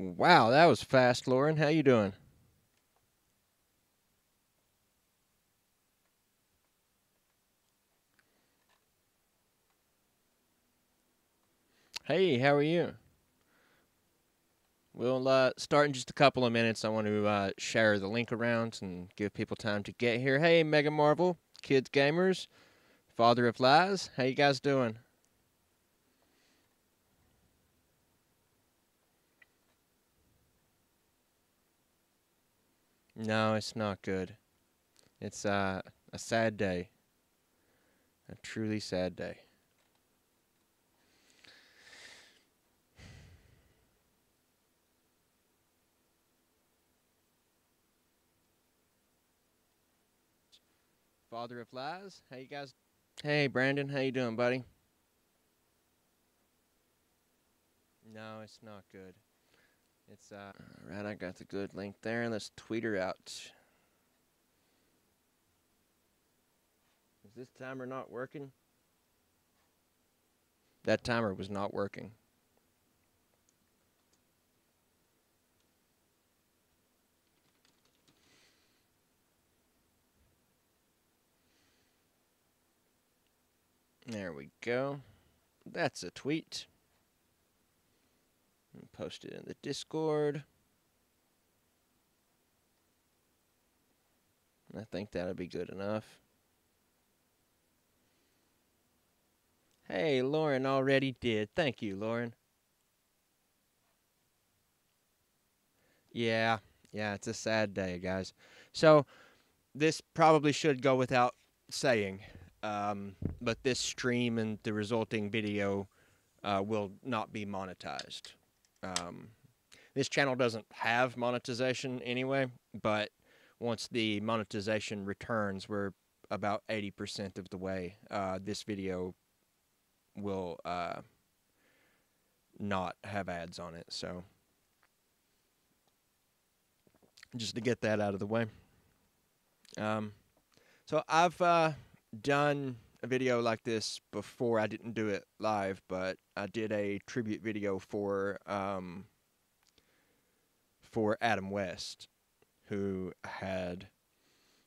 Wow, that was fast, Lauren. How you doing? Hey, how are you? We'll start in just a couple of minutes. I want to share the link around and give people time to get here. Hey, Mega Marvel, Kids Gamers, Father of Lies. How you guys doing? No, it's not good. It's a sad day. A truly sad day. Father of Lies. How you guys? Hey, Brandon. How you doing, buddy? No, it's not good. It's all right. I got the good link there. Let's tweet her out. Is this timer not working? That timer was not working. There we go. That's a tweet. Post it in the Discord. I think that'll be good enough. Hey, Lauren already did. Thank you, Lauren. Yeah, it's a sad day, guys. So, this probably should go without saying, but this stream and the resulting video will not be monetized. This channel doesn't have monetization anyway, but once the monetization returns, we're about 80% of the way. This video will not have ads on it, so just to get that out of the way. So I've done a video like this before. I didn't do it live, but I did a tribute video for Adam West, who had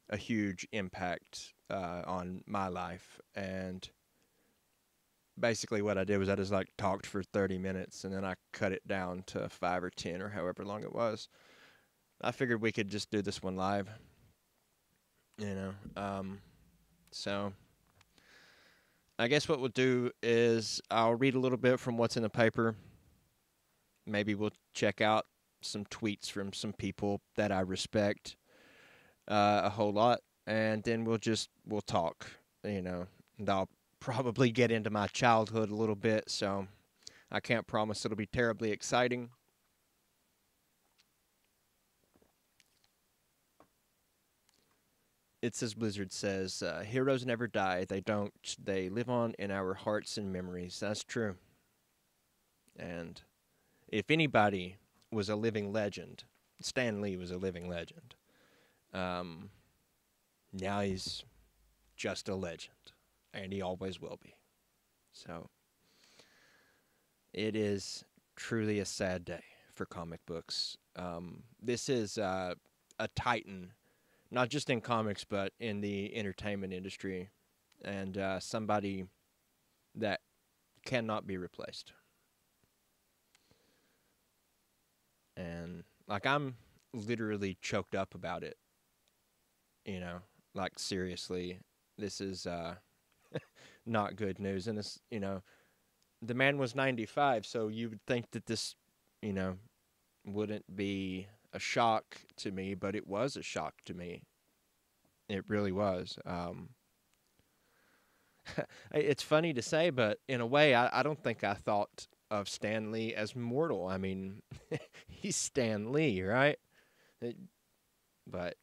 a huge impact on my life. And basically what I did was I just like talked for 30 minutes and then I cut it down to 5 or 10 or however long it was. I figured we could just do this one live, you know. So I guess what we'll do is I'll read a little bit from what's in the paper. Maybe we'll check out some tweets from some people that I respect a whole lot, and then we'll talk, you know. And I'll probably get into my childhood a little bit, so I can't promise it'll be terribly exciting. It's as Blizzard says, heroes never die. They don't. They live on in our hearts and memories. That's true. And if anybody was a living legend, Stan Lee was a living legend. Now he's just a legend, and he always will be. So it is truly a sad day for comic books. This is a titan, not just in comics, but in the entertainment industry, and somebody that cannot be replaced. And like I'm literally choked up about it, you know. Like seriously, this is not good news. And this, you know, the man was 95, so you would think that this, you know, wouldn't be a shock to me, but it was a shock to me. It really was. It's funny to say, but in a way, I don't think I thought of Stan Lee as mortal. I mean, he's Stan Lee, right? But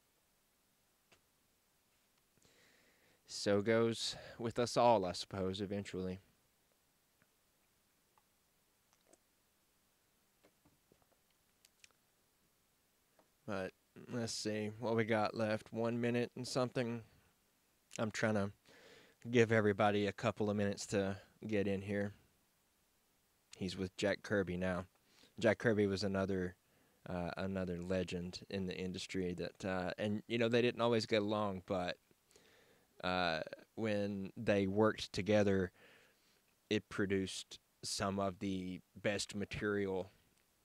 so goes with us all, I suppose, eventually. But let's see what we got left. 1 minute and something. I'm trying to give everybody a couple of minutes to get in here. He's with Jack Kirby now. Jack Kirby was another another legend in the industry that, and they didn't always get along, but uh, when they worked together, it produced some of the best material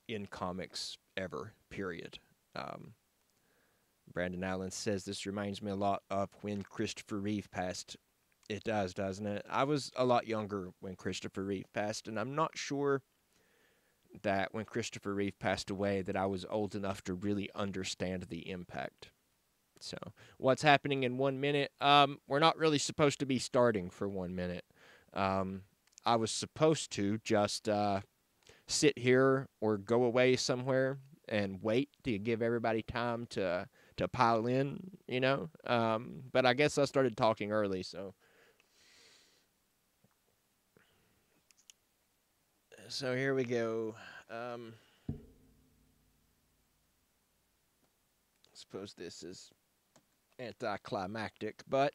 in comics ever, period. Um, Brandon Allen says this reminds me a lot of when Christopher Reeve passed. It does, doesn't it? I was a lot younger when Christopher Reeve passed, and I'm not sure that when Christopher Reeve passed away that I was old enough to really understand the impact. So, what's happening in 1 minute? We're not really supposed to be starting for 1 minute. Um, I was supposed to just sit here or go away somewhere and wait to give everybody time to pile in. But I guess I started talking early, so here we go. I suppose this is anticlimactic, but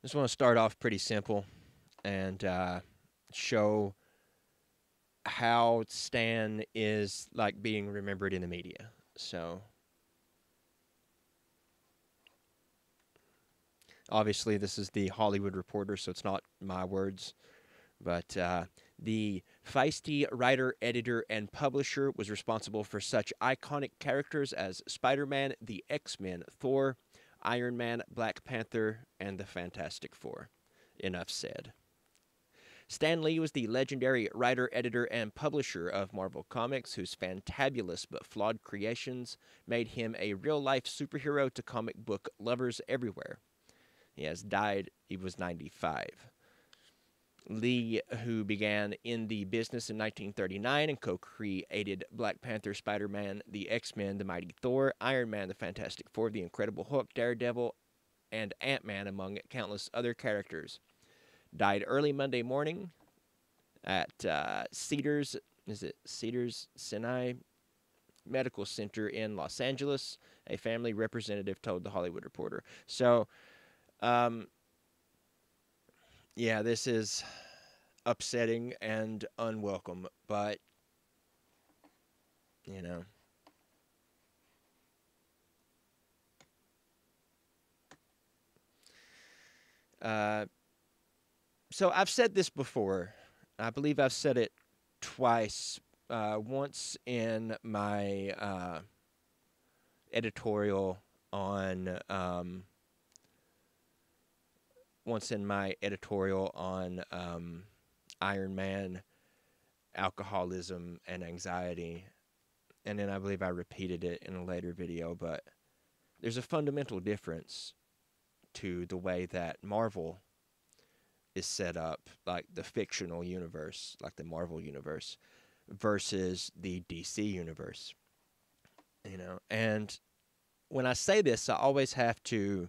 just want to start off pretty simple and show how Stan is like being remembered in the media. So obviously this is the Hollywood Reporter, so it's not my words, but the feisty writer, editor, and publisher was responsible for such iconic characters as Spider-Man, the X-Men, Thor, Iron Man, Black Panther, and the Fantastic Four. Enough said. Stan Lee was the legendary writer, editor, and publisher of Marvel Comics, whose fantabulous but flawed creations made him a real-life superhero to comic book lovers everywhere. He has died. He was 95. Lee, who began in the business in 1939 and co-created Black Panther, Spider-Man, the X-Men, the Mighty Thor, Iron Man, the Fantastic Four, the Incredible Hulk, Daredevil, and Ant-Man, among countless other characters, died early Monday morning at Cedars-Sinai Medical Center in Los Angeles, a family representative told The Hollywood Reporter. So, yeah, this is upsetting and unwelcome, but, you know. So I've said this before. I believe I've said it twice. Once in my editorial on Iron Man, alcoholism, and anxiety, and then I believe I repeated it in a later video. But there's a fundamental difference to the way that Marvel is set up, like the fictional universe, like the Marvel universe, versus the DC universe. And when I say this, I always have to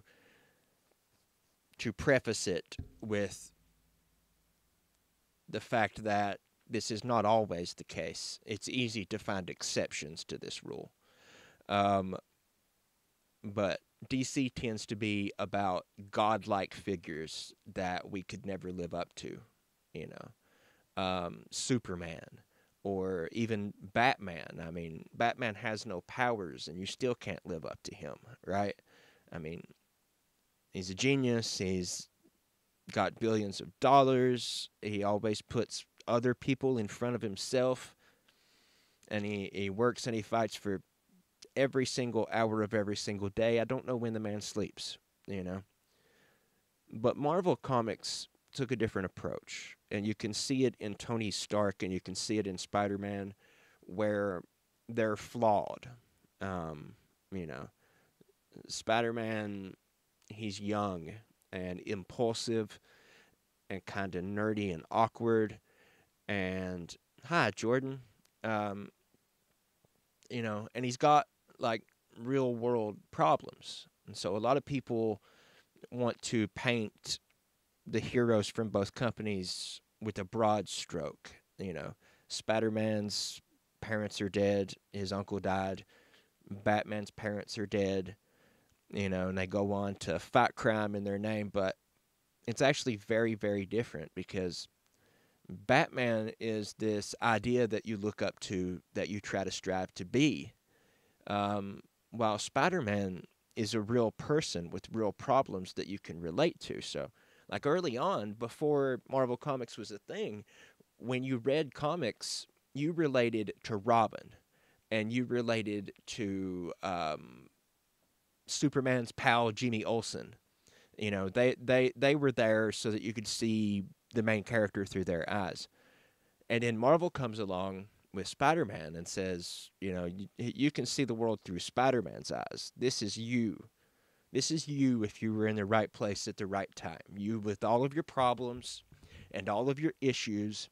preface it with the fact that this is not always the case. It's easy to find exceptions to this rule. But DC tends to be about godlike figures that we could never live up to, Superman, or even Batman. I mean, Batman has no powers, and you still can't live up to him, right? I mean, he's a genius. He's got billions of dollars. He always puts other people in front of himself, and he works and he fights for every single hour of every single day. I don't know when the man sleeps, But Marvel Comics took a different approach, and you can see it in Tony Stark, and you can see it in Spider-Man, where they're flawed. Spider-Man, he's young and impulsive and kind of nerdy and awkward. And hi, Jordan. And he's got like real world problems. And so a lot of people want to paint the heroes from both companies with a broad stroke. Spider-Man's parents are dead. His uncle died. Batman's parents are dead. And they go on to fight crime in their name. But It's actually very, very different because Batman is this idea that you look up to, that you try to strive to be, um, while Spider-Man is a real person with real problems that you can relate to. So, like early on, before Marvel Comics was a thing, when you read comics, you related to Robin, and you related to Superman's pal Jimmy Olsen. You know, they were there so that you could see the main character through their eyes. And then Marvel comes along with Spider-Man and says, you know, you can see the world through Spider-Man's eyes. This is you. This is you if you were in the right place at the right time. You with all of your problems and all of your issues,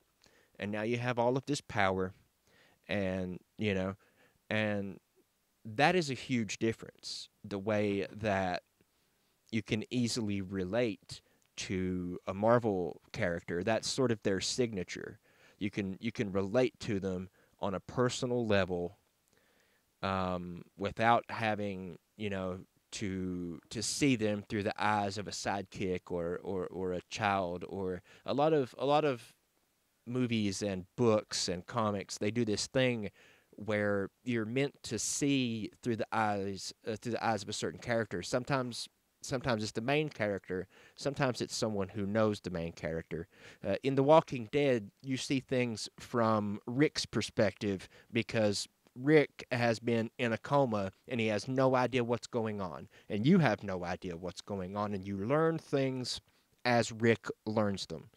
and now you have all of this power, and you know, and that is a huge difference. The way that you can easily relate to a Marvel character, that's sort of their signature. You can relate to them on a personal level, without having, you know, to see them through the eyes of a sidekick or a child. Or a lot of movies and books and comics, they do this thing where you're meant to see through the eyes of a certain character. Sometimes it's the main character. Sometimes it's someone who knows the main character. In The Walking Dead, you see things from Rick's perspective because Rick has been in a coma and he has no idea what's going on, and you have no idea what's going on, and you learn things as Rick learns them.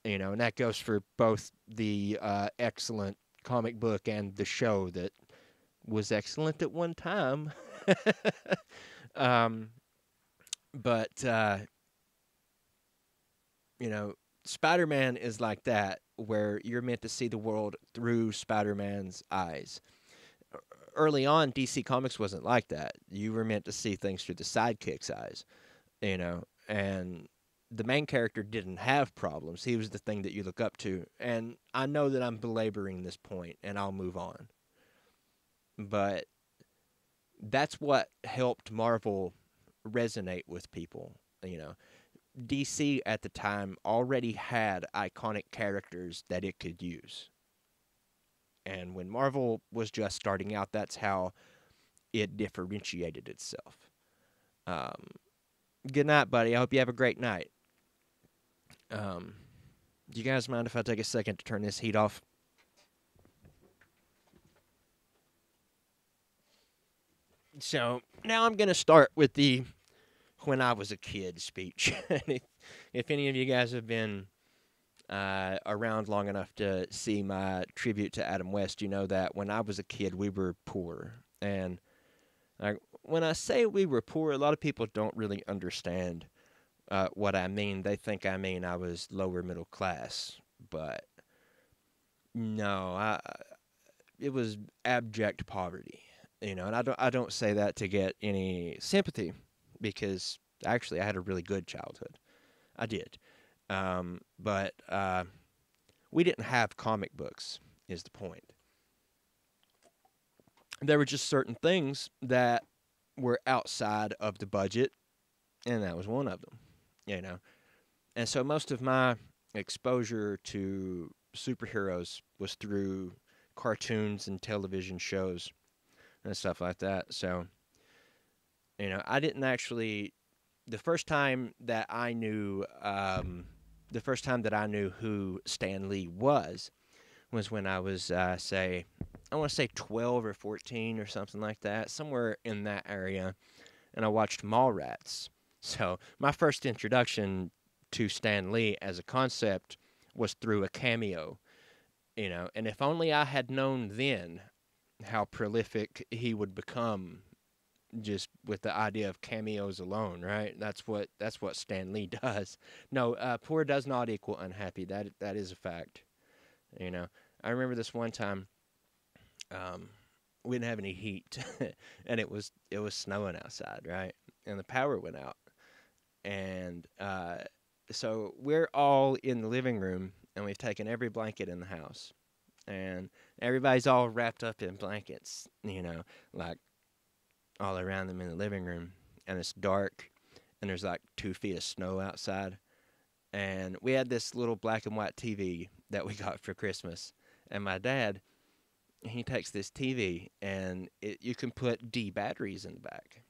You know, and that goes for both the excellent comic book and the show that was excellent at one time. um, but you know, Spider-Man is like that, where you're meant to see the world through Spider-Man's eyes. Early on, DC Comics wasn't like that. You were meant to see things through the sidekick's eyes, you know, and the main character didn't have problems. He was the thing that you look up to. And I know that I'm belaboring this point, and I'll move on. But that's what helped Marvel resonate with people, you know. DC at the time already had iconic characters that it could use. And when Marvel was just starting out, that's how it differentiated itself. Um, Good night, buddy. I hope you have a great night. Do you guys mind if I take a second to turn this heat off? So now I'm going to start with the when I was a kid speech. If any of you guys have been around long enough to see my tribute to Adam West, you know that when I was a kid, we were poor. And when I say we were poor, a lot of people don't really understand what I mean. They think I mean I was lower middle class, but no, it was abject poverty, you know. And I don't say that to get any sympathy, because actually I had a really good childhood. I did, but we didn't have comic books. Is the point? There were just certain things that were outside of the budget, and that was one of them, you know. And so most of my exposure to superheroes was through cartoons and television shows and stuff like that. So, you know, I didn't actually. The first time that I knew, the first time that I knew who Stan Lee was when I was, say, I want to say 12 or 14 or something like that, somewhere in that area, and I watched Mallrats. So my first introduction to Stan Lee as a concept was through a cameo, you know, and if only I had known then how prolific he would become just with the idea of cameos alone, right? That's what Stan Lee does. No, poor does not equal unhappy. That is a fact. You know, I remember this one time, we didn't have any heat, and it was snowing outside, right? And the power went out, and so we're all in the living room, and we've taken every blanket in the house, and everybody's all wrapped up in blankets, you know, like all around them in the living room, and it's dark, and there's like 2 feet of snow outside, And we had this little black and white TV that we got for Christmas. And my dad, he takes this TV and you can put D batteries in the back.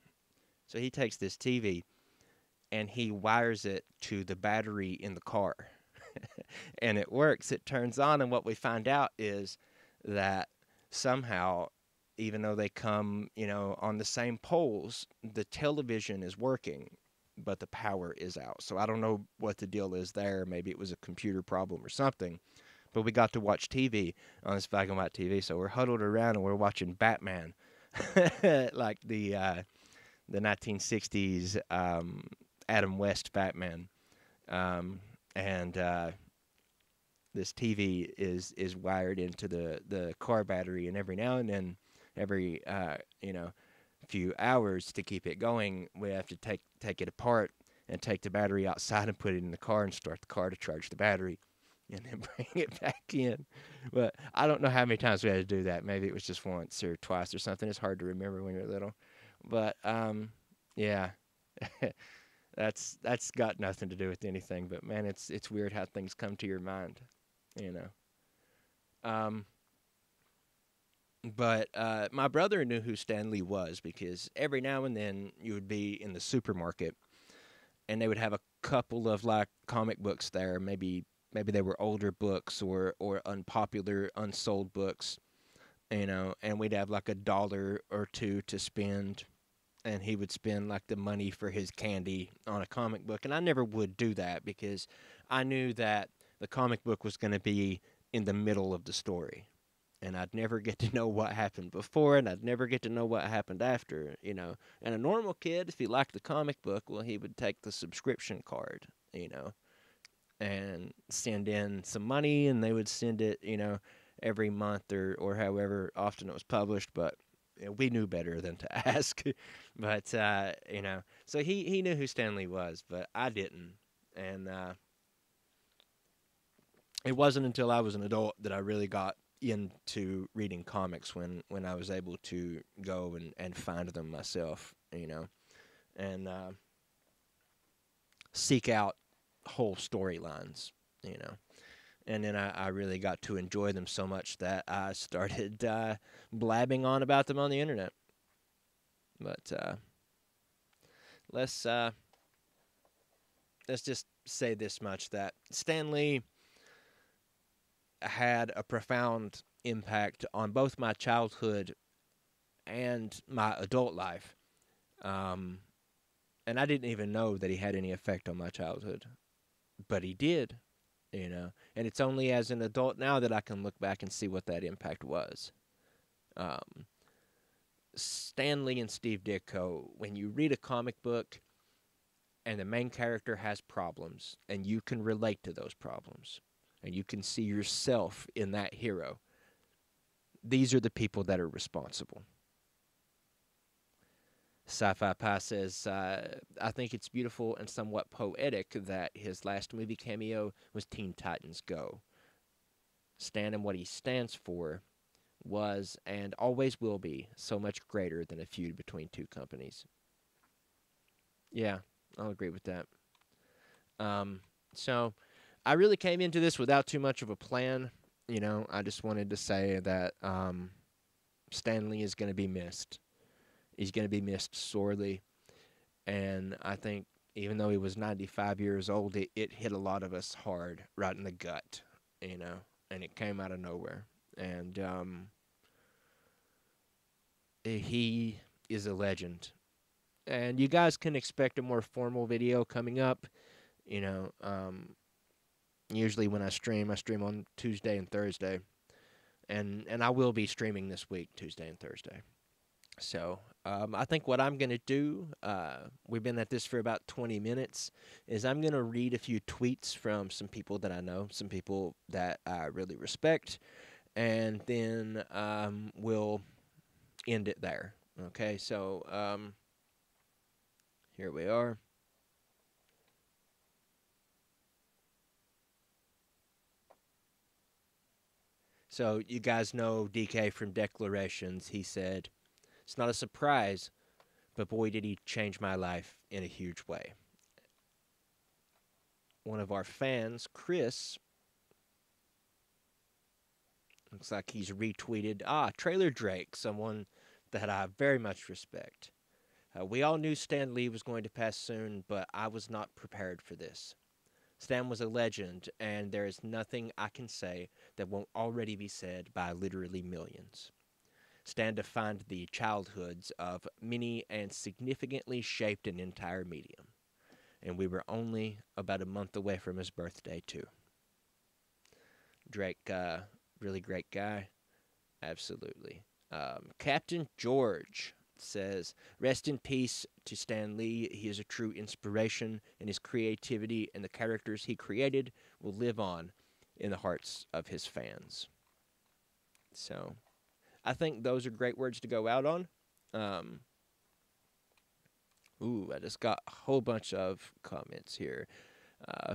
So he takes this TV and he wires it to the battery in the car. And it works. It turns on, and what we find out is that somehow, even though they come, on the same poles, the television is working, but the power is out. So I don't know what the deal is there. Maybe it was a computer problem or something. But we got to watch TV on this black and white TV. So we're huddled around and we're watching Batman, like the 1960s Adam West Batman. And this TV is wired into the car battery, and every now and then, every few hours, to keep it going, we have to take it apart and take the battery outside and put it in the car and start the car to charge the battery, and then bring it back in. But I don't know how many times we had to do that. Maybe it was just once or twice or something. It's hard to remember when you're little. But yeah. That's got nothing to do with anything, but man, it's weird how things come to your mind, you know. But my brother knew who Stan Lee was, because every now and then you would be in the supermarket and they would have a couple of like comic books there. Maybe they were older books or unpopular, unsold books, and we'd have like $1 or $2 to spend, and he would spend like the money for his candy on a comic book. And I never would do that because I knew that the comic book was going to be in the middle of the story. And I'd never get to know what happened before, and I'd never get to know what happened after, And a normal kid, if he liked the comic book, well, he would take the subscription card, and send in some money, and they would send it, every month or however often it was published. But we knew better than to ask. But, so he knew who Stan Lee was, but I didn't. And it wasn't until I was an adult that I really got into reading comics, when I was able to go and find them myself, and seek out whole storylines, And then I really got to enjoy them so much that I started blabbing on about them on the internet. But let's just say this much, that Stan Lee had a profound impact on both my childhood and my adult life. And I didn't even know that he had any effect on my childhood, but he did. And it's only as an adult now that I can look back and see what that impact was. Stan Lee and Steve Ditko, when you read a comic book and the main character has problems and you can relate to those problems and you can see yourself in that hero, these are the people that are responsible. Sci-Fi Pie says, I think it's beautiful and somewhat poetic that his last movie cameo was Teen Titans Go. Stan and what he stands for was and always will be so much greater than a feud between two companies. Yeah, I'll agree with that. So I really came into this without too much of a plan. I just wanted to say that Stan Lee is going to be missed. He's going to be missed sorely. And I think even though he was 95 years old, it hit a lot of us hard, right in the gut, and it came out of nowhere. And he is a legend. And you guys can expect a more formal video coming up. Usually when I stream on Tuesday and Thursday. And I will be streaming this week, Tuesday and Thursday. So I think what I'm going to do, we've been at this for about 20 minutes, is I'm going to read a few tweets from some people that I know, some people that I really respect, and then we'll end it there. Okay, so here we are. So you guys know DK from Declarations. He said, "It's not a surprise, but boy, did he change my life in a huge way." one of our fans, Chris, looks like he's retweeted, Trailer Drake, someone that I very much respect. We all knew Stan Lee was going to pass soon, but I was not prepared for this. Stan was a legend, and there is nothing I can say that won't already be said by literally millions. Stan defined the childhoods of many and significantly shaped an entire medium. And we were only about a month away from his birthday, too. Drake, really great guy. Absolutely. Captain George says, rest in peace to Stan Lee. He is a true inspiration, and his creativity and the characters he created will live on in the hearts of his fans. So, I think those are great words to go out on. I just got a whole bunch of comments here.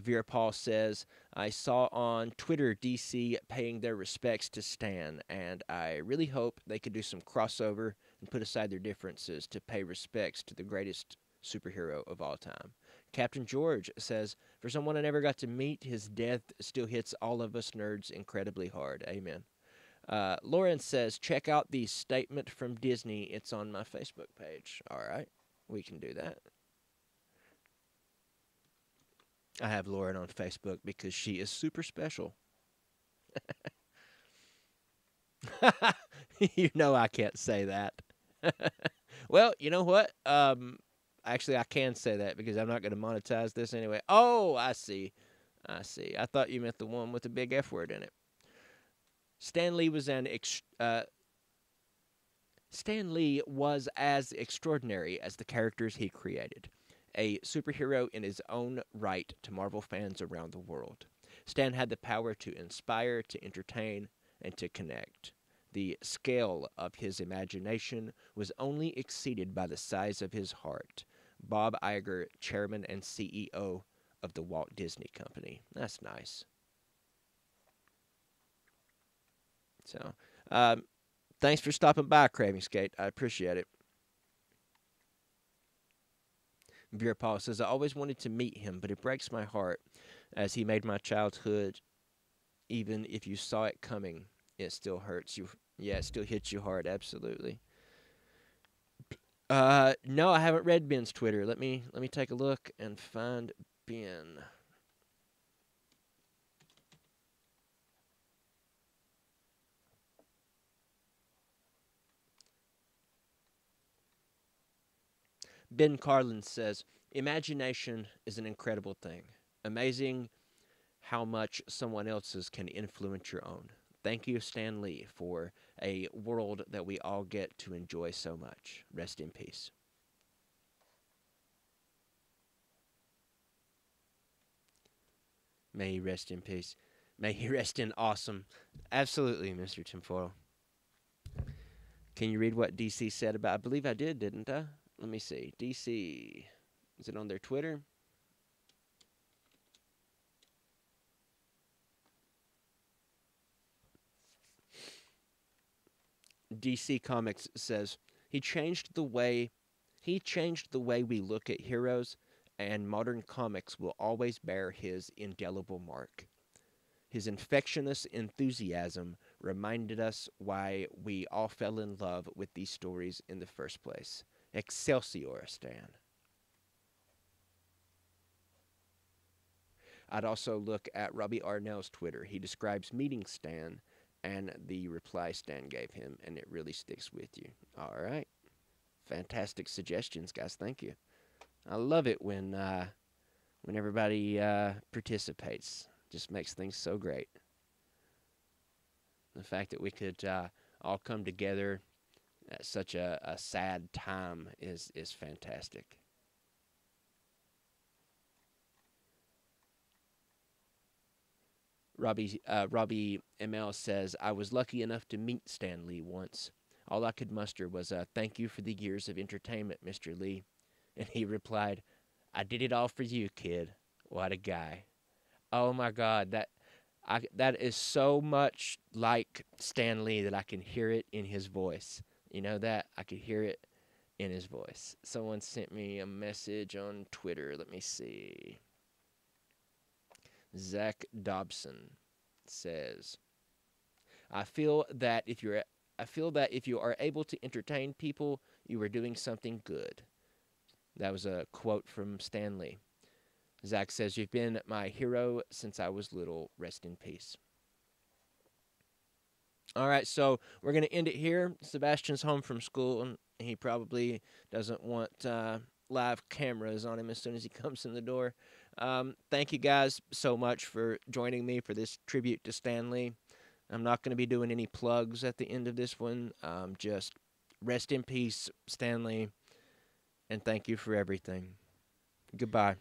Vera Paul says, I saw on Twitter DC paying their respects to Stan, and I really hope they could do some crossover and put aside their differences to pay respects to the greatest superhero of all time. Captain George says, for someone I never got to meet, his death still hits all of us nerds incredibly hard. Amen. Lauren says, check out the statement from Disney. It's on my Facebook page. All right, we can do that. I have Lauren on Facebook because she is super special. You know I can't say that. Well, you know what? Actually, I can say that because I'm not going to monetize this anyway. Oh, I see. I thought you meant the one with the big F word in it. Stan Lee was as extraordinary as the characters he created. A superhero in his own right to Marvel fans around the world. Stan had the power to inspire, to entertain, and to connect. The scale of his imagination was only exceeded by the size of his heart. Bob Iger, chairman and CEO of the Walt Disney Company. That's nice. So, thanks for stopping by, Craving Skate. I appreciate it. Vera Paul says, I always wanted to meet him, but it breaks my heart as he made my childhood. Even if you saw it coming, it still hurts you. Yeah, it still hits you hard. Absolutely. No, I haven't read Ben's Twitter. Let me take a look and find Ben. Ben Carlin says, imagination is an incredible thing. Amazing how much someone else's can influence your own. Thank you, Stan Lee, for a world that we all get to enjoy so much. Rest in peace. May he rest in peace. May he rest in awesome. Absolutely, Mr. Tinfoil. Can you read what DC said about? I believe I did, didn't I? Let me see. DC. Is it on their Twitter? DC Comics says he changed the way we look at heroes, and modern comics will always bear his indelible mark. His infectious enthusiasm reminded us why we all fell in love with these stories in the first place. Excelsior, Stan. I'd also look at Robbie Arnell's Twitter. He describes meeting Stan and the reply Stan gave him, and it really sticks with you. All right. Fantastic suggestions, guys. Thank you. I love it when everybody participates. Just makes things so great. The fact that we could all come together at such a sad time is fantastic. Robbie ML says, I was lucky enough to meet Stan Lee once. All I could muster was a thank you for the years of entertainment, Mr. Lee. And he replied, I did it all for you, kid. What a guy. Oh my God, that is so much like Stan Lee that I can hear it in his voice. You know that? I could hear it in his voice. Someone sent me a message on Twitter. Let me see. Zach Dobson says, I feel that if you're I feel that if you are able to entertain people, you are doing something good. That was a quote from Stanley. Zach says, you've been my hero since I was little. Rest in peace. All right, so we're going to end it here. Sebastian's home from school, and he probably doesn't want live cameras on him as soon as he comes in the door. Thank you guys so much for joining me for this tribute to Stanley. I'm not going to be doing any plugs at the end of this one. Just rest in peace, Stanley, and thank you for everything. Goodbye.